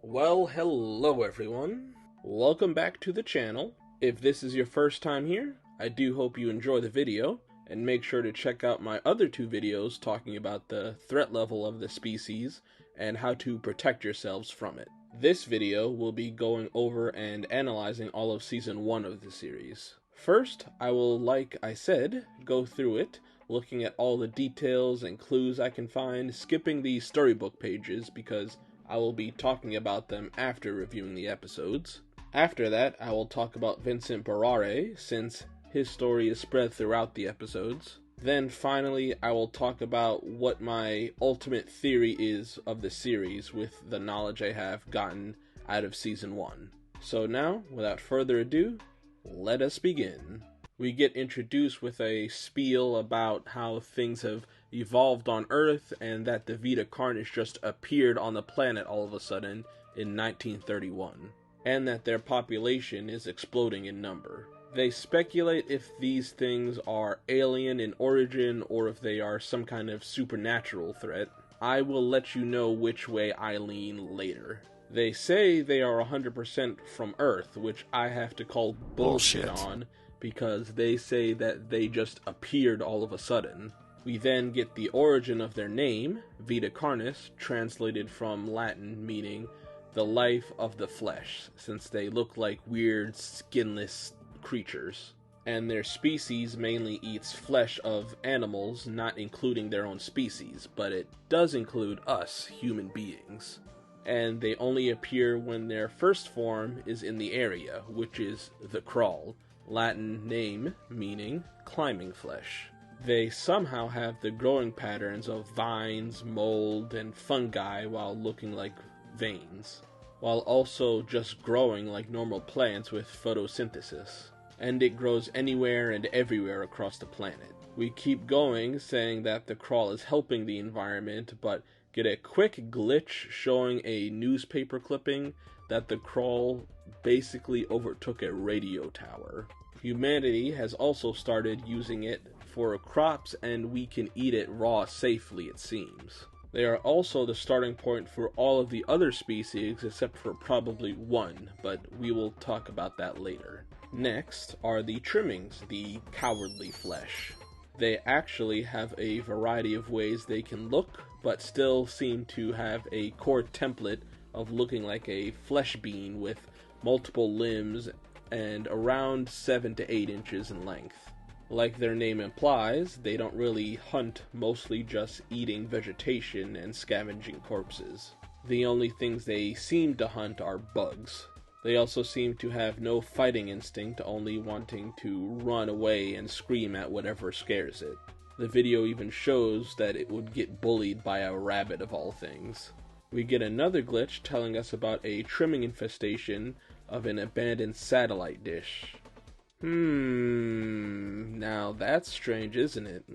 Well, hello everyone. Welcome back to the channel. If this is your first time here, I do hope you enjoy the video, and make sure to check out my other two videos talking about the threat level of the species and how to protect yourselves from it. This video will be going over and analyzing all of Season 1 of the series. First, I will, like I said, go through it, looking at all the details and clues I can find, skipping the storybook pages because I will be talking about them after reviewing the episodes. After that, I will talk about Vincent Barrere, since his story is spread throughout the episodes. Then finally, I will talk about what my ultimate theory is of the series with the knowledge I have gotten out of Season 1. So now, without further ado, let us begin. We get introduced with a spiel about how things have evolved on Earth and that the Vita Carnis just appeared on the planet all of a sudden in 1931, and that their population is exploding in number. They speculate if these things are alien in origin or if they are some kind of supernatural threat. I will let you know which way I lean later. They say they are 100% from Earth, which I have to call bullshit on, because they say that they just appeared all of a sudden. We then get the origin of their name, Vita Carnis, translated from Latin meaning the life of the flesh, since they look like weird, skinless creatures. And their species mainly eats flesh of animals, not including their own species, but it does include us, human beings. And they only appear when their first form is in the area, which is the crawl, Latin name meaning climbing flesh. They somehow have the growing patterns of vines, mold, and fungi while looking like veins, while also just growing like normal plants with photosynthesis. And it grows anywhere and everywhere across the planet. We keep going, saying that the crawl is helping the environment, but get a quick glitch showing a newspaper clipping that the crawl basically overtook a radio tower. Humanity has also started using it for crops, and we can eat it raw safely, it seems. They are also the starting point for all of the other species except for probably one, but we will talk about that later. Next are the trimmings, the cowardly flesh. They actually have a variety of ways they can look, but still seem to have a core template of looking like a flesh bean with multiple limbs and around 7 to 8 inches in length. Like their name implies, they don't really hunt, mostly just eating vegetation and scavenging corpses. The only things they seem to hunt are bugs. They also seem to have no fighting instinct, only wanting to run away and scream at whatever scares it. The video even shows that it would get bullied by a rabbit of all things. We get another glitch telling us about a trimming infestation of an abandoned satellite dish. Now that's strange, isn't it?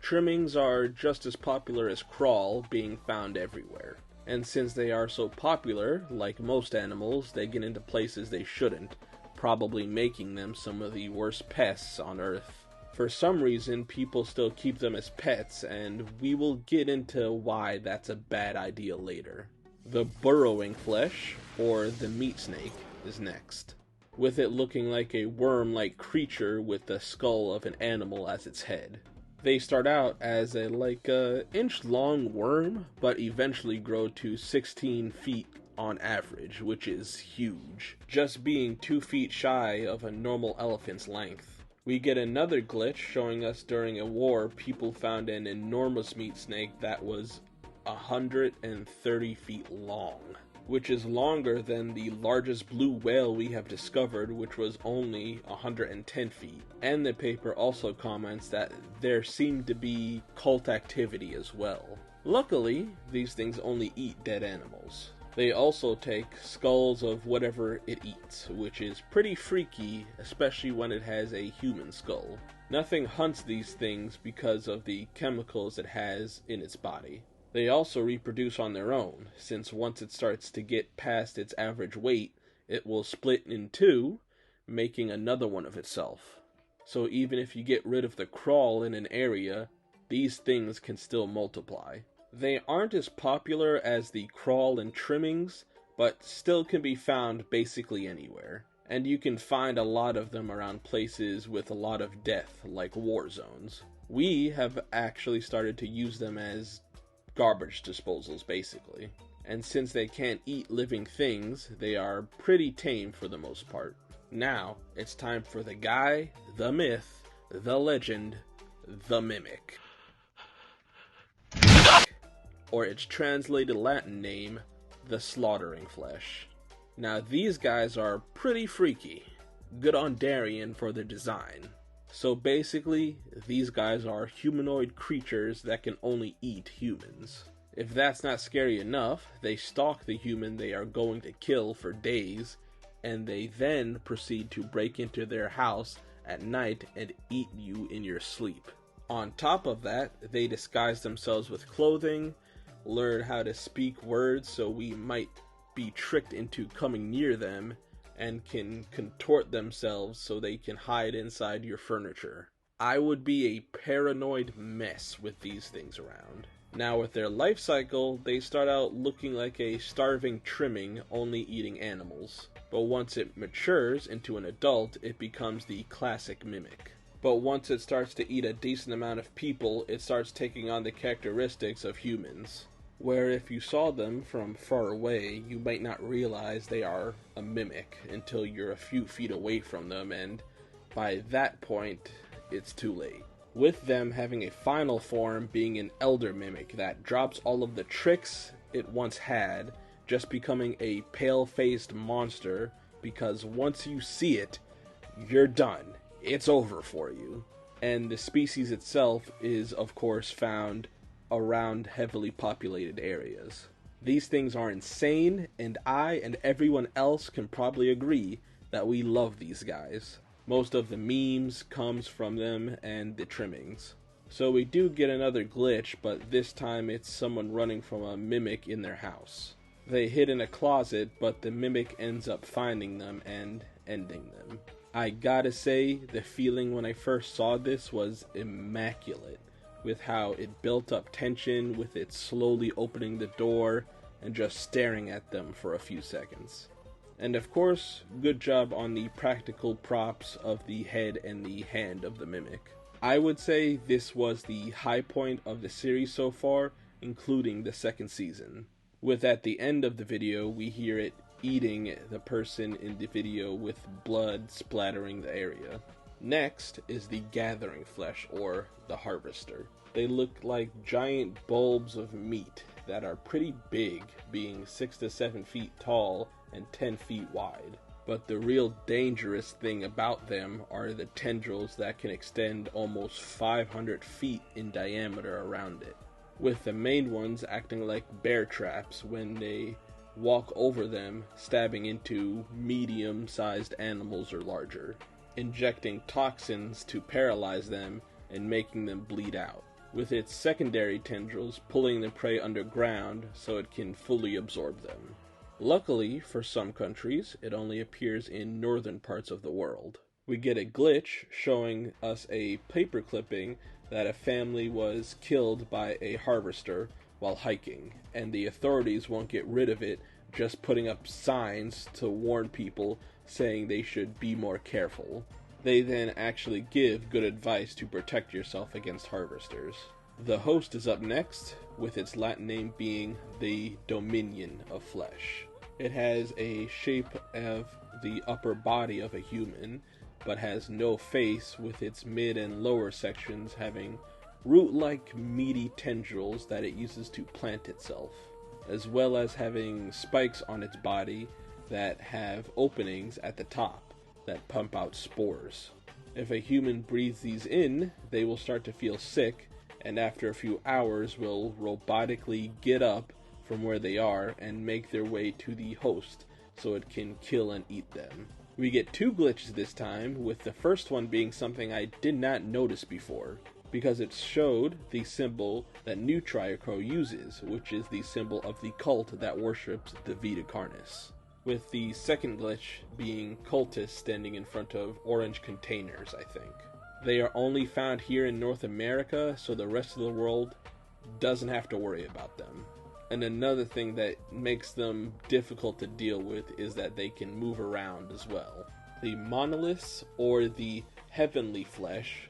Trimmings are just as popular as crawl, being found everywhere. And since they are so popular, like most animals, they get into places they shouldn't, probably making them some of the worst pests on Earth. For some reason, people still keep them as pets, and we will get into why that's a bad idea later. The burrowing flesh, or the meat snake, is next, with it looking like a worm-like creature with the skull of an animal as its head. They start out as a inch-long worm, but eventually grow to 16 feet on average, which is huge, just being 2 feet shy of a normal elephant's length. We get another glitch showing us during a war people found an enormous meat snake that was 130 feet long, which is longer than the largest blue whale we have discovered, which was only 110 feet. And the paper also comments that there seemed to be cult activity as well. Luckily, these things only eat dead animals. They also take skulls of whatever it eats, which is pretty freaky, especially when it has a human skull. Nothing hunts these things because of the chemicals it has in its body. They also reproduce on their own, since once it starts to get past its average weight, it will split in two, making another one of itself. So even if you get rid of the crawl in an area, these things can still multiply. They aren't as popular as the crawl and trimmings, but still can be found basically anywhere. And you can find a lot of them around places with a lot of death, like war zones. We have actually started to use them as garbage disposals, basically. And since they can't eat living things, they are pretty tame for the most part. Now, it's time for the guy, the myth, the legend, the mimic. Or its translated Latin name, the slaughtering flesh. Now these guys are pretty freaky. Good on Darien for their design. So basically, these guys are humanoid creatures that can only eat humans. If that's not scary enough, they stalk the human they are going to kill for days, and they then proceed to break into their house at night and eat you in your sleep. On top of that, they disguise themselves with clothing, learn how to speak words so we might be tricked into coming near them, and can contort themselves so they can hide inside your furniture. I would be a paranoid mess with these things around. Now with their life cycle, they start out looking like a starving trimming only eating animals. But once it matures into an adult, it becomes the classic mimic. But once it starts to eat a decent amount of people, it starts taking on the characteristics of humans. Where if you saw them from far away, you might not realize they are a mimic until you're a few feet away from them, and by that point, it's too late. With them having a final form being an elder mimic that drops all of the tricks it once had, just becoming a pale-faced monster, because once you see it, you're done. It's over for you. And the species itself is, of course, found around heavily populated areas. These things are insane, and I and everyone else can probably agree that we love these guys. Most of the memes comes from them and the trimmings. So we do get another glitch, but this time it's someone running from a mimic in their house. They hid in a closet, but the mimic ends up finding them and ending them. I gotta say, the feeling when I first saw this was immaculate, with how it built up tension with it slowly opening the door and just staring at them for a few seconds. And of course, good job on the practical props of the head and the hand of the mimic. I would say this was the high point of the series so far, including the second season. With at the end of the video, we hear it eating the person in the video with blood splattering the area. Next is the gathering flesh, or the harvester. They look like giant bulbs of meat that are pretty big, being 6 to 7 feet tall and 10 feet wide. But the real dangerous thing about them are the tendrils that can extend almost 500 feet in diameter around it, with the main ones acting like bear traps when they walk over them, stabbing into medium-sized animals or larger, injecting toxins to paralyze them and making them bleed out, with its secondary tendrils pulling the prey underground so it can fully absorb them. Luckily, for some countries, it only appears in northern parts of the world. We get a glitch showing us a paper clipping that a family was killed by a harvester while hiking, and the authorities won't get rid of it, just putting up signs to warn people saying they should be more careful. They then actually give good advice to protect yourself against harvesters. The host is up next, with its Latin name being the Dominion of Flesh. It has a shape of the upper body of a human, but has no face, with its mid and lower sections having root-like meaty tendrils that it uses to plant itself, as well as having spikes on its body that have openings at the top that pump out spores. If a human breathes these in, they will start to feel sick, and after a few hours will robotically get up from where they are and make their way to the host so it can kill and eat them. We get 2 glitches this time, with the first one being something I did not notice before, because it showed the symbol that New Triacro uses, which is the symbol of the cult that worships the Vita Carnis, with the second glitch being cultists standing in front of orange containers, I think. They are only found here in North America, so the rest of the world doesn't have to worry about them. And another thing that makes them difficult to deal with is that they can move around as well. The monoliths, or the heavenly flesh,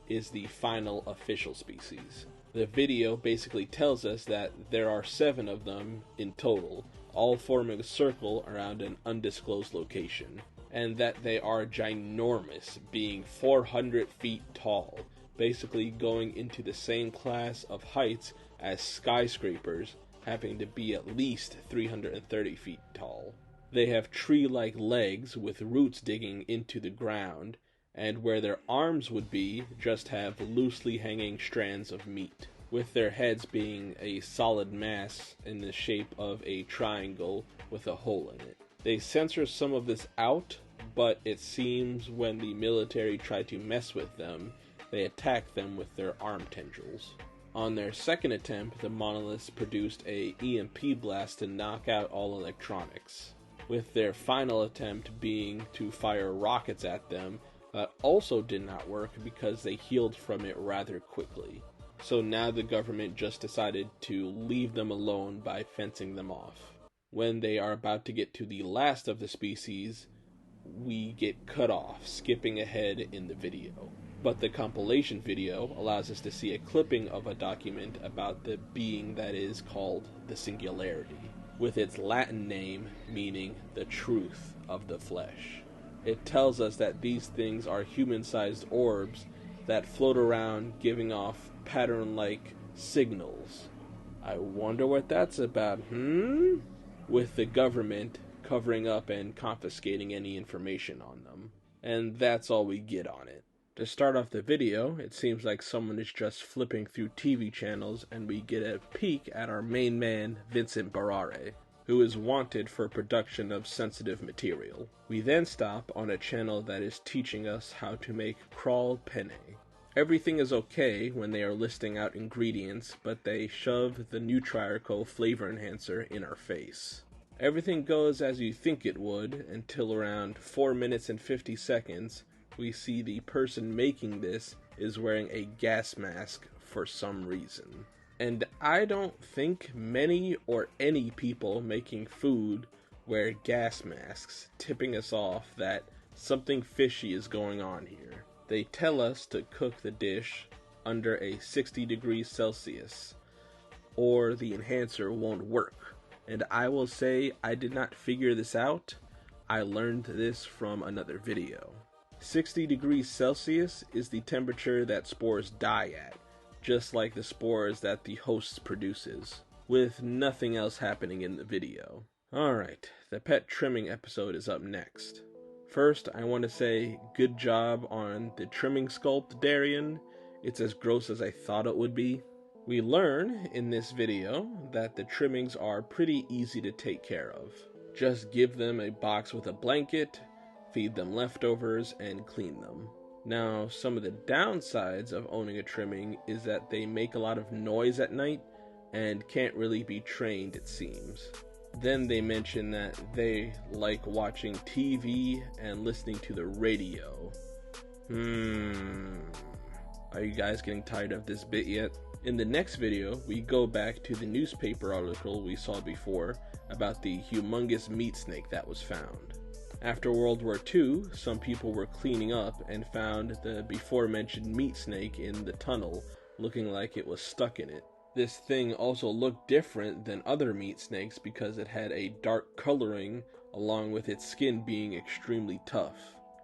is the final official species. The video basically tells us that there are 7 of them in total, all forming a circle around an undisclosed location, and that they are ginormous, being 400 feet tall, basically going into the same class of heights as skyscrapers, having to be at least 330 feet tall. They have tree-like legs with roots digging into the ground, and where their arms would be, just have loosely hanging strands of meat, with their heads being a solid mass in the shape of a triangle with a hole in it. They censor some of this out, but it seems when the military try to mess with them, they attack them with their arm tendrils. On their second attempt, the monoliths produced a EMP blast to knock out all electronics, with their final attempt being to fire rockets at them that also did not work because they healed from it rather quickly. So now the government just decided to leave them alone by fencing them off. When they are about to get to the last of the species, we get cut off, skipping ahead in the video. But the compilation video allows us to see a clipping of a document about the being that is called the Singularity, with its Latin name meaning the truth of the flesh. It tells us that these things are human-sized orbs that float around giving off pattern-like signals. I wonder what that's about, With the government covering up and confiscating any information on them. And that's all we get on it. To start off the video, it seems like someone is just flipping through TV channels and we get a peek at our main man, Vincent Barrere, who is wanted for production of sensitive material. We then stop on a channel that is teaching us how to make crawled penne. Everything is okay when they are listing out ingredients, but they shove the Nutriarco flavor enhancer in our face. Everything goes as you think it would until around 4 minutes and 50 seconds, we see the person making this is wearing a gas mask for some reason. And I don't think many or any people making food wear gas masks, tipping us off that something fishy is going on here. They tell us to cook the dish under a 60 degrees Celsius, or the enhancer won't work. And I will say I did not figure this out. I learned this from another video. 60 degrees Celsius is the temperature that spores die at, just like the spores that the host produces, with nothing else happening in the video. Alright, the pet trimming episode is up next. First, I want to say good job on the trimming sculpt, Darian. It's as gross as I thought it would be. We learn in this video that the trimmings are pretty easy to take care of. Just give them a box with a blanket, feed them leftovers, and clean them. Now, some of the downsides of owning a trimming is that they make a lot of noise at night and can't really be trained, it seems. Then they mention that they like watching TV and listening to the radio. Are you guys getting tired of this bit yet? In the next video, we go back to the newspaper article we saw before about the humongous meat snake that was found. After World War II, some people were cleaning up and found the before-mentioned meat snake in the tunnel, looking like it was stuck in it. This thing also looked different than other meat snakes because it had a dark coloring along with its skin being extremely tough.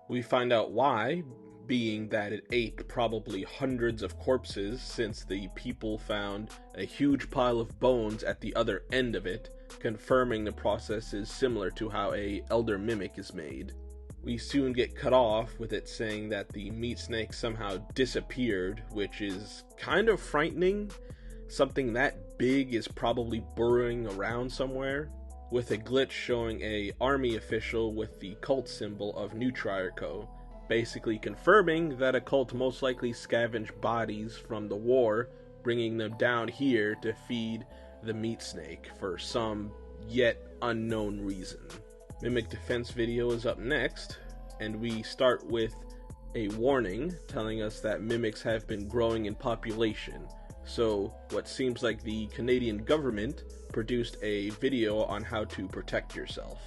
We find out why, being that it ate probably hundreds of corpses since the people found a huge pile of bones at the other end of it, confirming the process is similar to how a elder mimic is made. We soon get cut off with it saying that the meat snake somehow disappeared, which is kind of frightening. Something that big is probably burrowing around somewhere, with a glitch showing a army official with the cult symbol of Nutriarco, basically confirming that a cult most likely scavenged bodies from the war, bringing them down here to feed the meat snake for some yet unknown reason. Mimic defense video is up next, and we start with a warning telling us that mimics have been growing in population, So what seems like the Canadian government produced a video on how to protect yourself.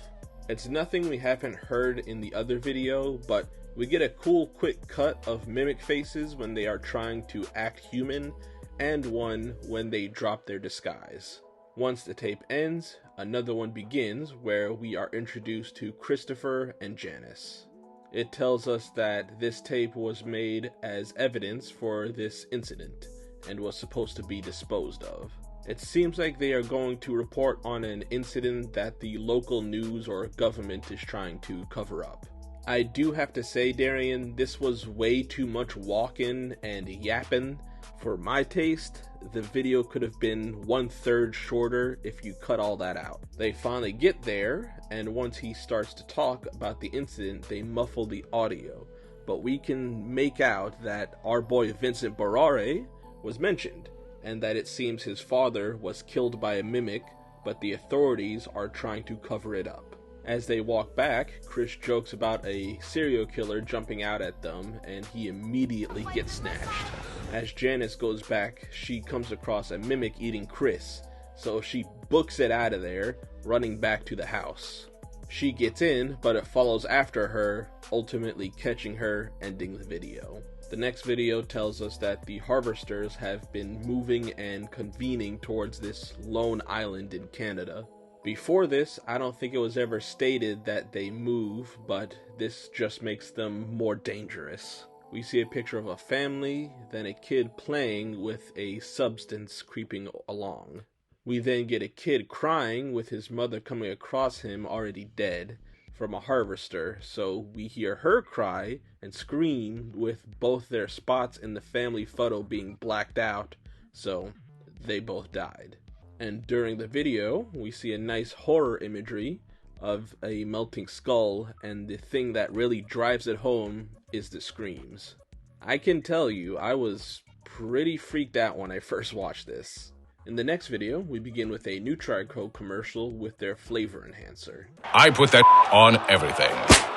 It's nothing we haven't heard in the other video, but we get a cool quick cut of mimic faces when they are trying to act human, and one when they drop their disguise. Once the tape ends, another one begins where we are introduced to Christopher and Janice. It tells us that this tape was made as evidence for this incident and was supposed to be disposed of. It seems like they are going to report on an incident that the local news or government is trying to cover up. I do have to say, Darian, this was way too much walking and yapping. For my taste, the video could have been 1/3 shorter if you cut all that out. They finally get there, and once he starts to talk about the incident, they muffle the audio. But we can make out that our boy Vincent Barrere was mentioned, and that it seems his father was killed by a mimic, but the authorities are trying to cover it up. As they walk back, Chris jokes about a serial killer jumping out at them, and he immediately gets snatched. As Janice goes back, she comes across a mimic eating Chris, so she books it out of there, running back to the house. She gets in, but it follows after her, ultimately catching her, ending the video. The next video tells us that the harvesters have been moving and convening towards this lone island in Canada. Before this, I don't think it was ever stated that they move, but this just makes them more dangerous. We see a picture of a family, then a kid playing with a substance creeping along. We then get a kid crying with his mother coming across him already dead from a harvester, so we hear her cry and scream with both their spots in the family photo being blacked out, so they both died. And during the video, we see a nice horror imagery of a melting skull, and the thing that really drives it home is the screams. I can tell you, I was pretty freaked out when I first watched this. In the next video, we begin with a NutriCo commercial with their flavor enhancer. I put that on everything,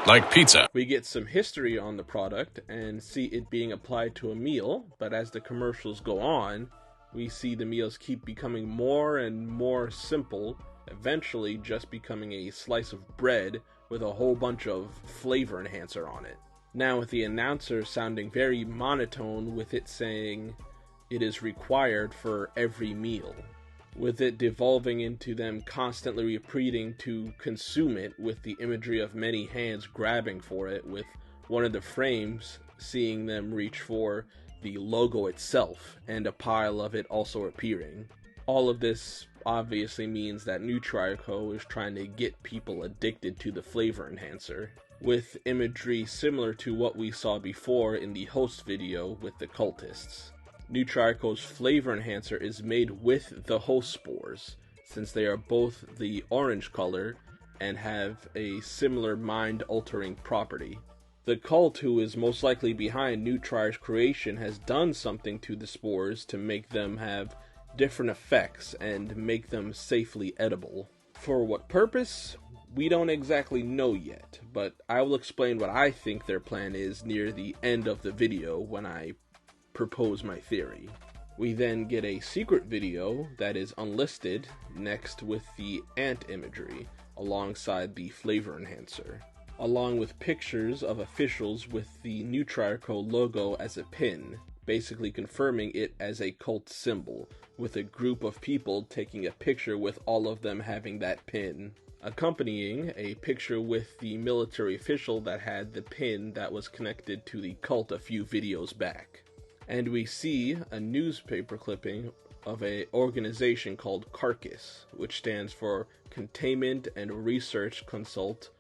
like pizza. We get some history on the product and see it being applied to a meal, but as the commercials go on, we see the meals keep becoming more and more simple, eventually just becoming a slice of bread with a whole bunch of flavor enhancer on it. Now with the announcer sounding very monotone with it saying, "It is required for every meal," with it devolving into them constantly repeating to consume it, with the imagery of many hands grabbing for it, with one of the frames seeing them reach for the logo itself and a pile of it also appearing. All of this obviously means that NutriCo is trying to get people addicted to the flavor enhancer, with imagery similar to what we saw before in the host video with the cultists. NutriCo's flavor enhancer is made with the host spores, since they are both the orange color and have a similar mind-altering property. The cult who is most likely behind Nutri's creation has done something to the spores to make them have different effects and make them safely edible. For what purpose? We don't exactly know yet, but I will explain what I think their plan is near the end of the video when I propose my theory. We then get a secret video that is unlisted next with the ant imagery alongside the flavor enhancer, along with pictures of officials with the NutriCo logo as a pin, basically confirming it as a cult symbol, with a group of people taking a picture with all of them having that pin, accompanying a picture with the military official that had the pin that was connected to the cult a few videos back. And we see a newspaper clipping of an organization called Carnis, which stands for Containment and Research Consult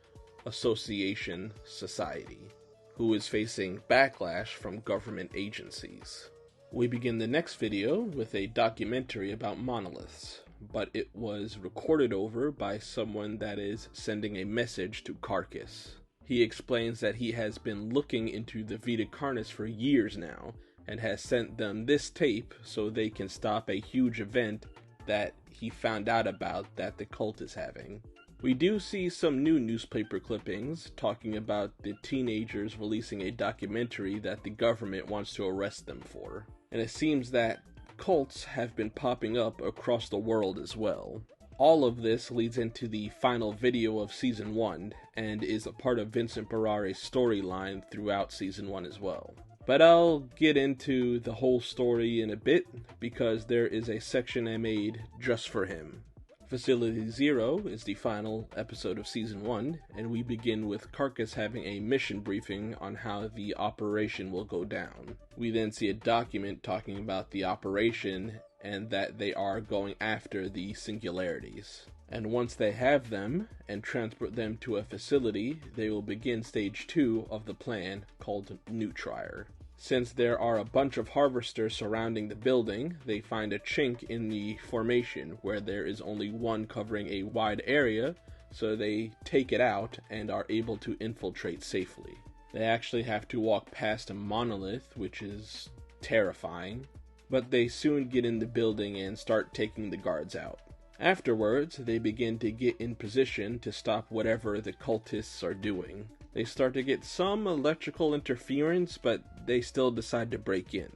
Association Society, who is facing backlash from government agencies. We begin the next video with a documentary about monoliths, but it was recorded over by someone that is sending a message to Carnis. He explains that he has been looking into the Vita Carnis for years now, and has sent them this tape so they can stop a huge event that he found out about that the cult is having. We do see some new newspaper clippings talking about the teenagers releasing a documentary that the government wants to arrest them for. And it seems that cults have been popping up across the world as well. All of this leads into the final video of Season 1, and is a part of Vincent Barrere's storyline throughout Season 1 as well. But I'll get into the whole story in a bit, because there is a section I made just for him. Facility Zero is the final episode of Season 1, and we begin with Carcass having a mission briefing on how the operation will go down. We then see a document talking about the operation and that they are going after the singularities. And once they have them and transport them to a facility, they will begin stage 2 of the plan, called Neutrier. Since there are a bunch of harvesters surrounding the building, they find a chink in the formation where there is only one covering a wide area, so they take it out and are able to infiltrate safely. They actually have to walk past a monolith, which is terrifying, but they soon get in the building and start taking the guards out. Afterwards, they begin to get in position to stop whatever the cultists are doing. They start to get some electrical interference, but they still decide to break in.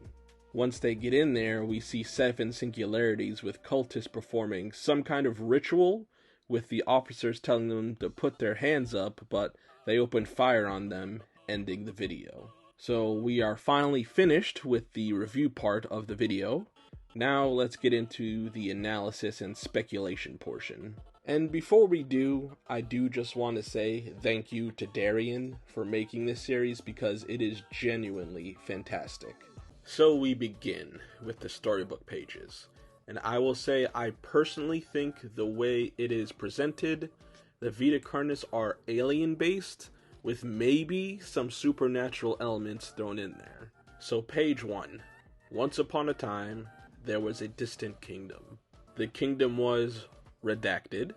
Once they get in there, we see 7 singularities with cultists performing some kind of ritual, with the officers telling them to put their hands up, but they open fire on them, ending the video. So we are finally finished with the review part of the video. Now let's get into the analysis and speculation portion. And before we do, I do just want to say thank you to Darian for making this series, because it is genuinely fantastic. So we begin with the storybook pages. And I will say I personally think the way it is presented, the Vita Carnis are alien-based, with maybe some supernatural elements thrown in there. So page 1. Once upon a time, there was a distant kingdom. The kingdom was redacted.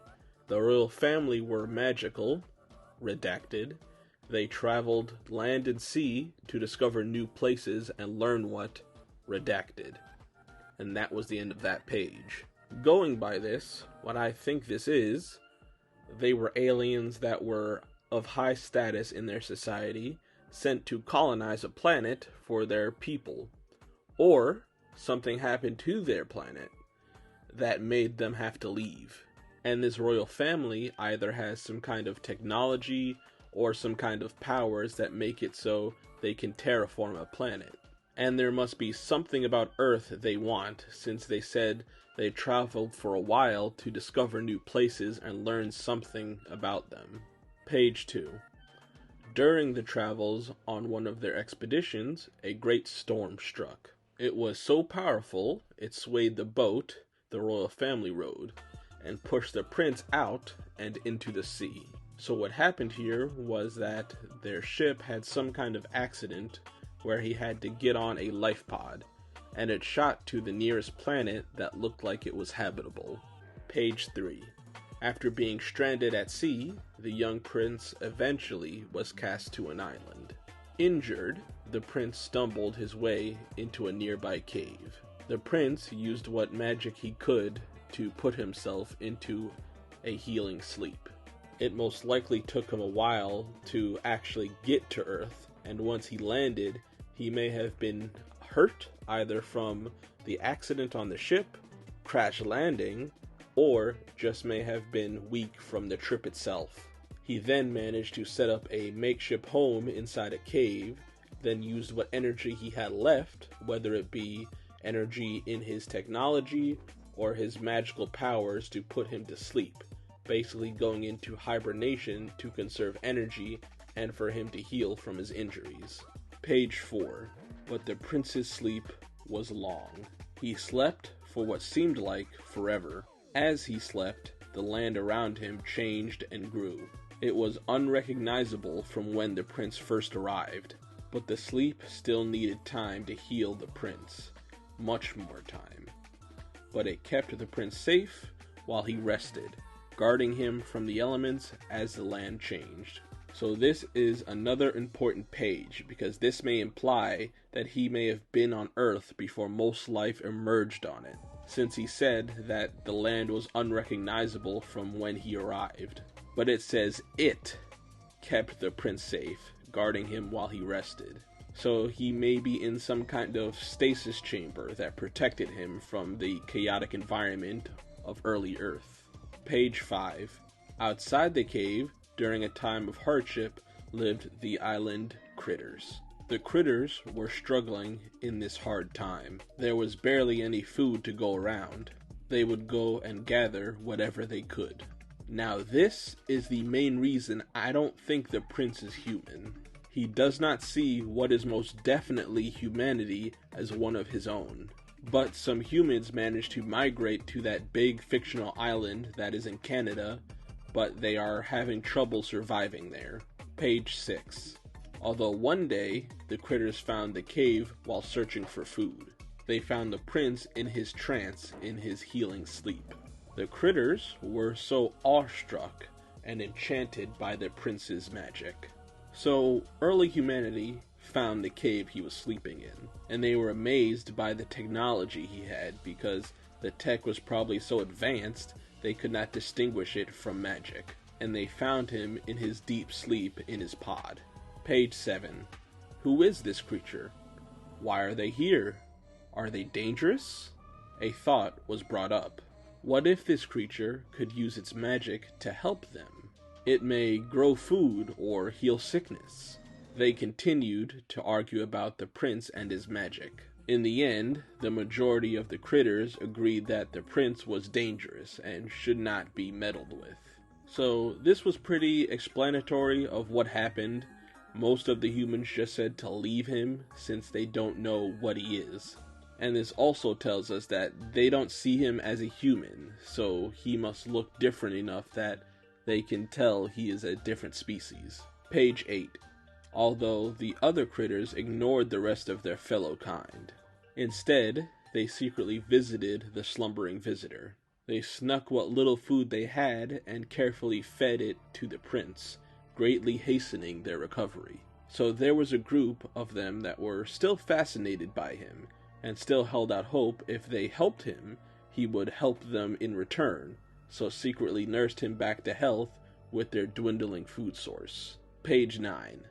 The royal family were magical, redacted. They traveled land and sea to discover new places and learn what, redacted. And that was the end of that page. Going by this, what I think this is, they were aliens that were of high status in their society, sent to colonize a planet for their people. Or something happened to their planet that made them have to leave. And this royal family either has some kind of technology or some kind of powers that make it so they can terraform a planet. And there must be something about Earth they want, since they said they traveled for a while to discover new places and learn something about them. Page 2. During the travels on one of their expeditions, a great storm struck. It was so powerful, it swayed the boat the royal family rode, and pushed the prince out and into the sea. So what happened here was that their ship had some kind of accident where he had to get on a life pod, and it shot to the nearest planet that looked like it was habitable. Page 3. After being stranded at sea, the young prince eventually was cast to an island. Injured, the prince stumbled his way into a nearby cave. The prince used what magic he could to put himself into a healing sleep. It most likely took him a while to actually get to Earth, and once he landed, he may have been hurt either from the accident on the ship, crash landing, or just may have been weak from the trip itself. He then managed to set up a makeshift home inside a cave, then used what energy he had left, whether it be energy in his technology or his magical powers, to put him to sleep, basically going into hibernation to conserve energy and for him to heal from his injuries. Page 4. But the prince's sleep was long. He slept for what seemed like forever. As he slept, the land around him changed and grew. It was unrecognizable from when the prince first arrived, but the sleep still needed time to heal the prince. Much more time. But it kept the prince safe while he rested, guarding him from the elements as the land changed. So this is another important page, because this may imply that he may have been on Earth before most life emerged on it, since he said that the land was unrecognizable from when he arrived. But it says it kept the prince safe, guarding him while he rested. so he may be in some kind of stasis chamber that protected him from the chaotic environment of early Earth. Page 5. Outside the cave, during a time of hardship, lived the island critters. The critters were struggling in this hard time. There was barely any food to go around. They would go and gather whatever they could. Now this is the main reason I don't think the prince is human. He does not see what is most definitely humanity as one of his own. But some humans managed to migrate to that big fictional island that is in Canada, but they are having trouble surviving there. Page 6. Although one day, the critters found the cave while searching for food. They found the prince in his trance in his healing sleep. The critters were so awestruck and enchanted by the prince's magic. So, early humanity found the cave he was sleeping in, and they were amazed by the technology he had because the tech was probably so advanced they could not distinguish it from magic, and they found him in his deep sleep in his pod. Page 7. Who is this creature? Why are they here? Are they dangerous? A thought was brought up. What if this creature could use its magic to help them? It may grow food or heal sickness. They continued to argue about the prince and his magic. In the end, the majority of the critters agreed that the prince was dangerous and should not be meddled with. So this was pretty explanatory of what happened. Most of the humans just said to leave him since they don't know what he is. And this also tells us that they don't see him as a human, so he must look different enough that they can tell he is a different species. Page 8. Although the other critters ignored the rest of their fellow kind. Instead, they secretly visited the slumbering visitor. They snuck what little food they had and carefully fed it to the prince, greatly hastening their recovery. So there was a group of them that were still fascinated by him, and still held out hope if they helped him, he would help them in return, so secretly nursed him back to health with their dwindling food source. Page 9.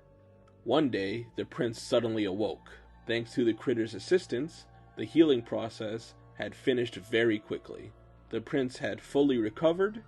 One day, the prince suddenly awoke. Thanks to the critter's assistance, the healing process had finished very quickly. The prince had fully recovered,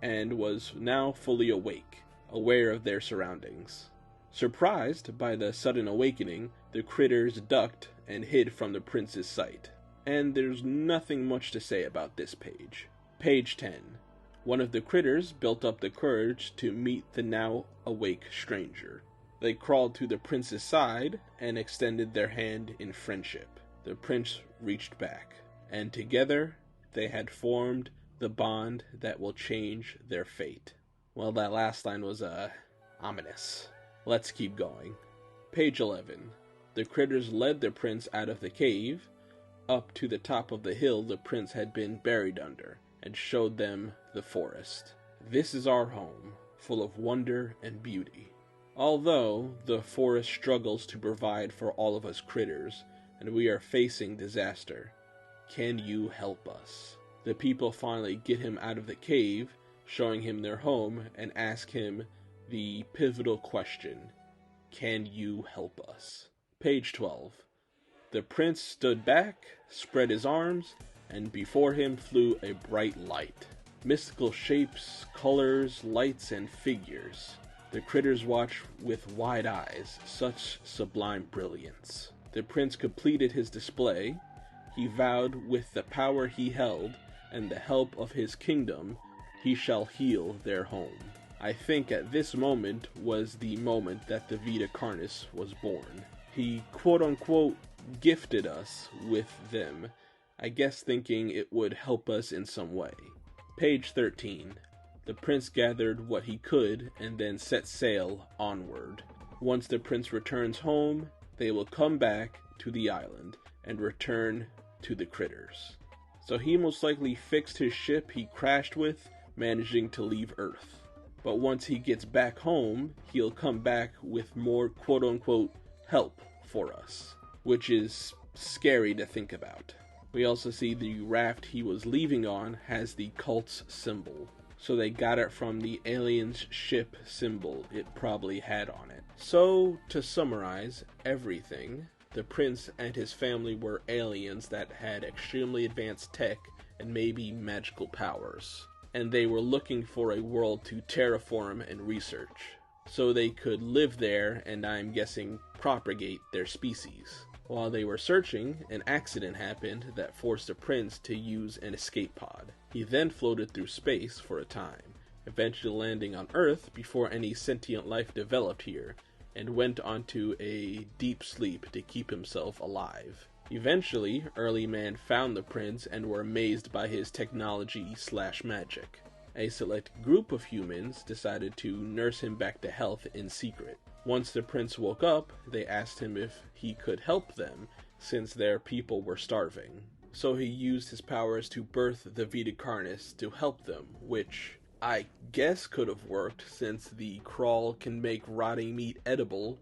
and was now fully awake, aware of their surroundings. Surprised by the sudden awakening, the critters ducked and hid from the prince's sight. And there's nothing much to say about this page. Page 10. One of the critters built up the courage to meet the now awake stranger. They crawled to the prince's side and extended their hand in friendship. The prince reached back, and together they had formed the bond that will change their fate. Well, that last line was, ominous. Let's keep going. Page 11. The critters led the prince out of the cave, up to the top of the hill the prince had been buried under, and showed them the forest. This is our home, full of wonder and beauty. Although the forest struggles to provide for all of us critters, and we are facing disaster, can you help us? The people finally get him out of the cave, showing him their home, and ask him the pivotal question, can you help us? Page 12. The prince stood back, spread his arms, and before him flew a bright light. Mystical shapes, colors, lights, and figures. The critters watched with wide eyes, such sublime brilliance. The prince completed his display. He vowed with the power he held and the help of his kingdom, he shall heal their home. I think at this moment was the moment that the Vita Carnis was born. He quote-unquote gifted us with them, I guess thinking it would help us in some way. Page 13. The prince gathered what he could and then set sail onward. Once the prince returns home, they will come back to the island and return to the critters. So he most likely fixed his ship he crashed with, managing to leave Earth. But once he gets back home, he'll come back with more quote-unquote help for us, which is scary to think about. We also see the raft he was leaving on has the cult's symbol. So they got it from the alien's ship symbol it probably had on it. So, to summarize everything, the prince and his family were aliens that had extremely advanced tech and maybe magical powers. And they were looking for a world to terraform and research, so they could live there and, I'm guessing, propagate their species. While they were searching, an accident happened that forced the prince to use an escape pod. He then floated through space for a time, eventually landing on Earth before any sentient life developed here, and went onto a deep sleep to keep himself alive. Eventually, early man found the prince and were amazed by his technology/magic. A select group of humans decided to nurse him back to health in secret. Once the prince woke up, they asked him if he could help them, since their people were starving. So he used his powers to birth the Vita Carnis to help them, which I guess could have worked, since the crawl can make rotting meat edible,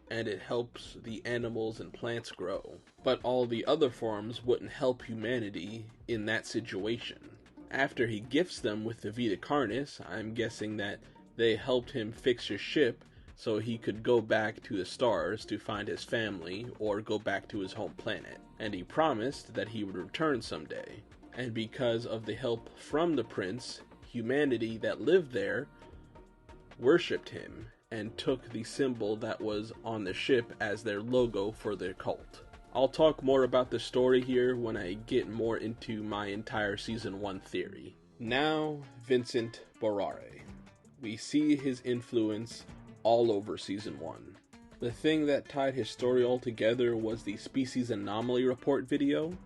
and it helps the animals and plants grow. But all the other forms wouldn't help humanity in that situation. After he gifts them with the Vita Carnis, I'm guessing that they helped him fix his ship so he could go back to the stars to find his family or go back to his home planet. And he promised that he would return someday. And because of the help from the prince, humanity that lived there worshipped him and took the symbol that was on the ship as their logo for their cult. I'll talk more about the story here when I get more into my entire Season 1 theory. Now, Vincent Barrere. We see his influence all over Season 1. The thing that tied his story all together was the Species Anomaly Report video,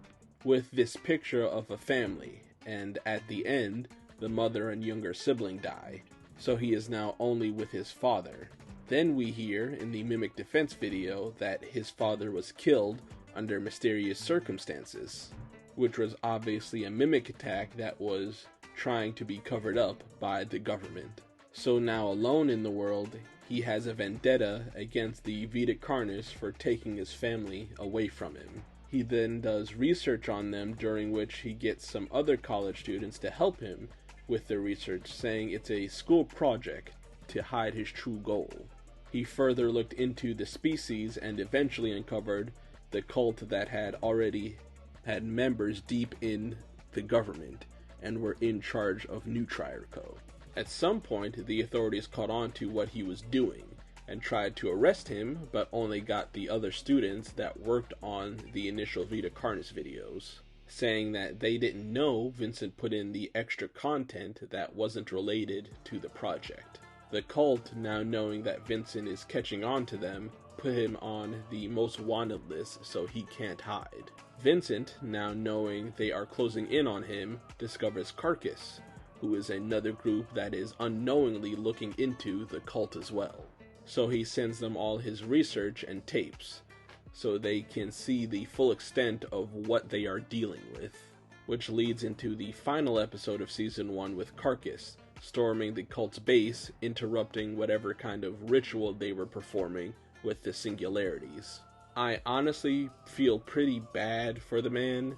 with this picture of a family, and at the end, the mother and younger sibling die, so he is now only with his father. Then we hear in the Mimic Defense video that his father was killed under mysterious circumstances, which was obviously a mimic attack that was trying to be covered up by the government. So now alone in the world, he has a vendetta against the Vita Carnis for taking his family away from him. He then does research on them, during which he gets some other college students to help him with their research, saying it's a school project to hide his true goal. He further looked into the species and eventually uncovered the cult that had already had members deep in the government and were in charge of New Triarco. At some point, the authorities caught on to what he was doing and tried to arrest him, but only got the other students that worked on the initial Vita Carnis videos, saying that they didn't know Vincent put in the extra content that wasn't related to the project. The cult, now knowing that Vincent is catching on to them, put him on the most wanted list so he can't hide. Vincent, now knowing they are closing in on him, discovers Carcass, who is another group that is unknowingly looking into the cult as well. So he sends them all his research and tapes, so they can see the full extent of what they are dealing with, which leads into the final episode of Season 1 with Carcass storming the cult's base, interrupting whatever kind of ritual they were performing with the singularities. I honestly feel pretty bad for the man,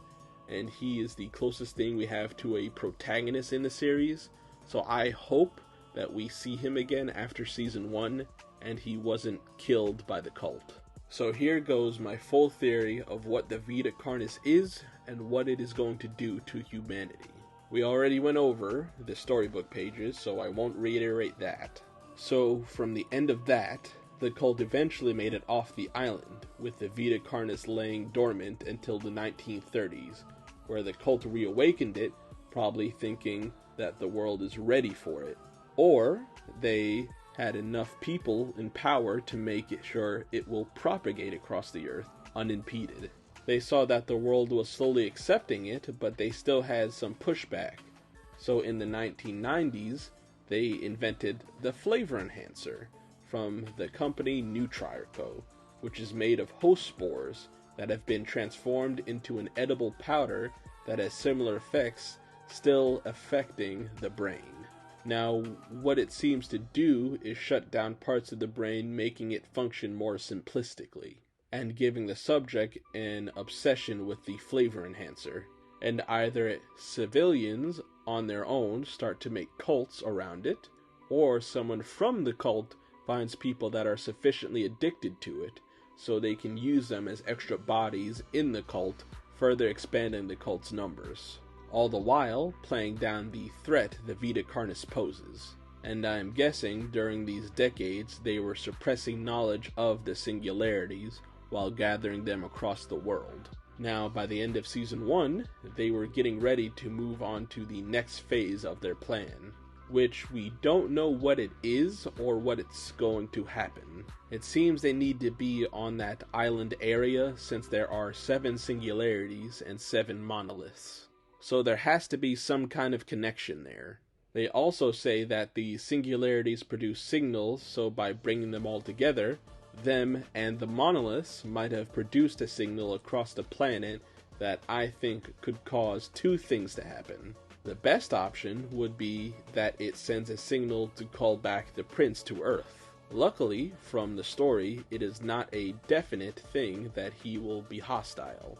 and he is the closest thing we have to a protagonist in the series, so I hope that we see him again after Season 1 and he wasn't killed by the cult. So here goes my full theory of what the Vita Carnis is and what it is going to do to humanity. We already went over the storybook pages, so I won't reiterate that. So from the end of that, the cult eventually made it off the island, with the Vita Carnis laying dormant until the 1930s, where the cult reawakened it, probably thinking that the world is ready for it. Or they had enough people in power to make it sure it will propagate across the earth unimpeded. They saw that the world was slowly accepting it, but they still had some pushback. So in the 1990s, they invented the flavor enhancer from the company New Triarco, which is made of host spores that have been transformed into an edible powder that has similar effects, still affecting the brain. Now, what it seems to do is shut down parts of the brain, making it function more simplistically, and giving the subject an obsession with the flavor enhancer. And either civilians on their own start to make cults around it, or someone from the cult finds people that are sufficiently addicted to it so they can use them as extra bodies in the cult, further expanding the cult's numbers, all the while playing down the threat the Vita Carnis poses. And I'm guessing during these decades they were suppressing knowledge of the singularities while gathering them across the world. Now, by the end of Season 1, they were getting ready to move on to the next phase of their plan, which we don't know what it is or what it's going to happen. It seems they need to be on that island area since there are 7 singularities and 7 monoliths. So there has to be some kind of connection there. They also say that the singularities produce signals, so by bringing them all together, them and the monoliths might have produced a signal across the planet that I think could cause 2 things to happen. The best option would be that it sends a signal to call back the prince to Earth. Luckily, from the story, it is not a definite thing that he will be hostile,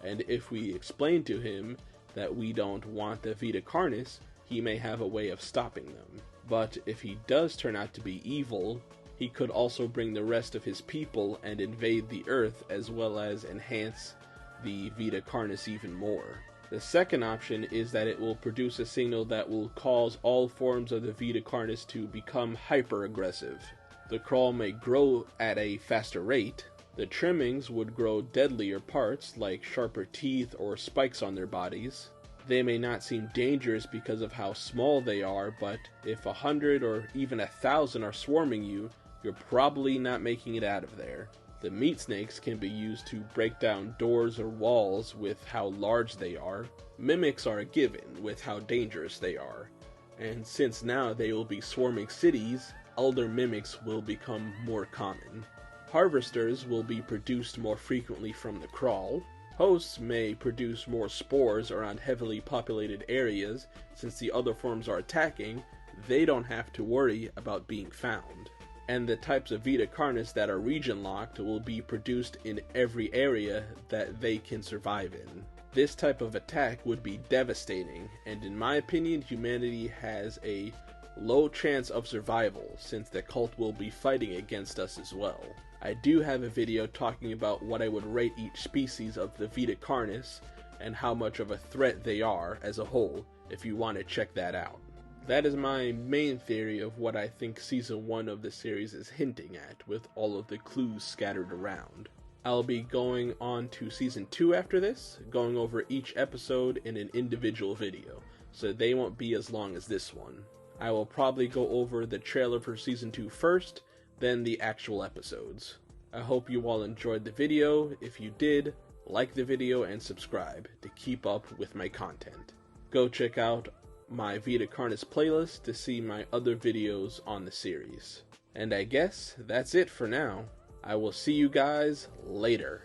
and if we explain to him that we don't want the Vita Carnis, he may have a way of stopping them. But if he does turn out to be evil, he could also bring the rest of his people and invade the Earth, as well as enhance the Vita Carnis even more. The second option is that it will produce a signal that will cause all forms of the Vita Carnis to become hyper-aggressive. The crawl may grow at a faster rate. The trimmings would grow deadlier parts like sharper teeth or spikes on their bodies. They may not seem dangerous because of how small they are, but if 100 or even 1,000 are swarming you, you're probably not making it out of there. The meat snakes can be used to break down doors or walls with how large they are. Mimics are a given with how dangerous they are. And since now they will be swarming cities, elder mimics will become more common. Harvesters will be produced more frequently from the crawl. Hosts may produce more spores around heavily populated areas. Since the other forms are attacking, they don't have to worry about being found. And the types of Vita Carnis that are region locked will be produced in every area that they can survive in. This type of attack would be devastating, and in my opinion, humanity has a low chance of survival since the cult will be fighting against us as well. I do have a video talking about what I would rate each species of the Vita Carnis and how much of a threat they are as a whole, if you want to check that out. That is my main theory of what I think Season 1 of the series is hinting at, with all of the clues scattered around. I'll be going on to Season 2 after this, going over each episode in an individual video, so they won't be as long as this one. I will probably go over the trailer for Season 2 first, then the actual episodes. I hope you all enjoyed the video. If you did, like the video and subscribe to keep up with my content. Go check out my Vita Carnis playlist to see my other videos on the series. And I guess that's it for now. I will see you guys later.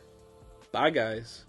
Bye guys.